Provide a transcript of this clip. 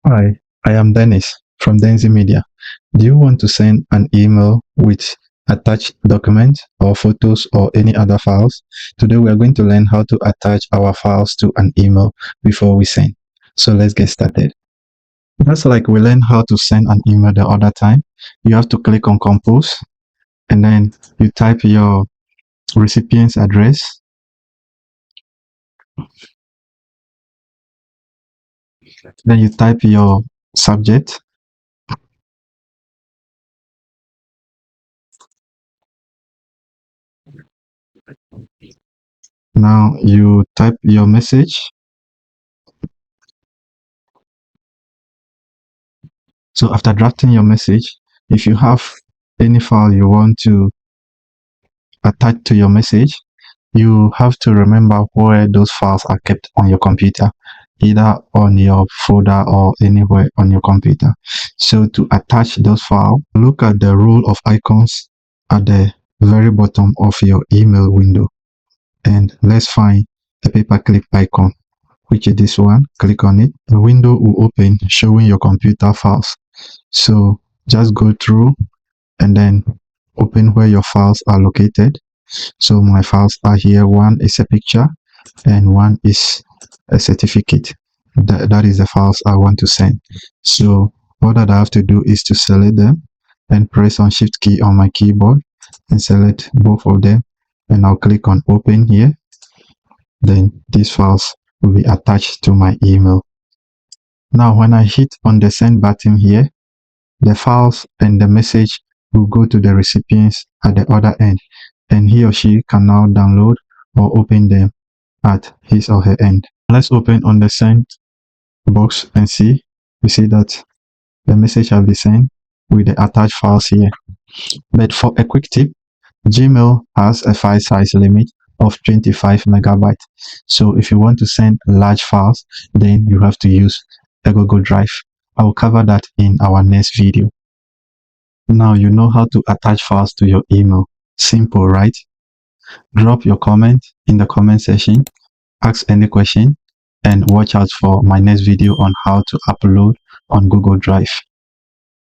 Hi, I am Dennis from DenzyMedia. Do you want to send an email with attached documents or photos or any other files? Today we are going to learn how to attach our files to an email before we send. So let's get started. Just like we learned how to send an email the other time, you have to click on Compose and then you type your recipient's address. Then you type your subject. Now you type your message. So after drafting your message, if you have any file you want to attach to your message, you have to remember where those files are kept on your computer, either on your folder or anywhere on your computer. So to attach those files, look at the row of icons at the very bottom of your email window, and let's find the paperclip icon, which is this one. Click on it. A window will open showing your computer files. So just go through and then open where your files are located. So my files are here. One is a picture and one is a certificate. That is the files I want to send. So all that I have to do is to select them and press on Shift key on my keyboard and select both of them, and I'll click on open here. Then these files will be attached to my email. Now when I hit on the send button here, the files and the message will go to the recipients at the other end, and he or she can now download or open them at his or her end. Let's open on the send box and see. We see that the message has been sent with the attached files here. But for a quick tip, Gmail has a file size limit of 25 megabytes. So if you want to send large files, then you have to use a Google Drive. I will cover that in our next video. Now you know how to attach files to your email. Simple, right? Drop your comment in the comment section, ask any question, and watch out for my next video on how to upload on Google Drive.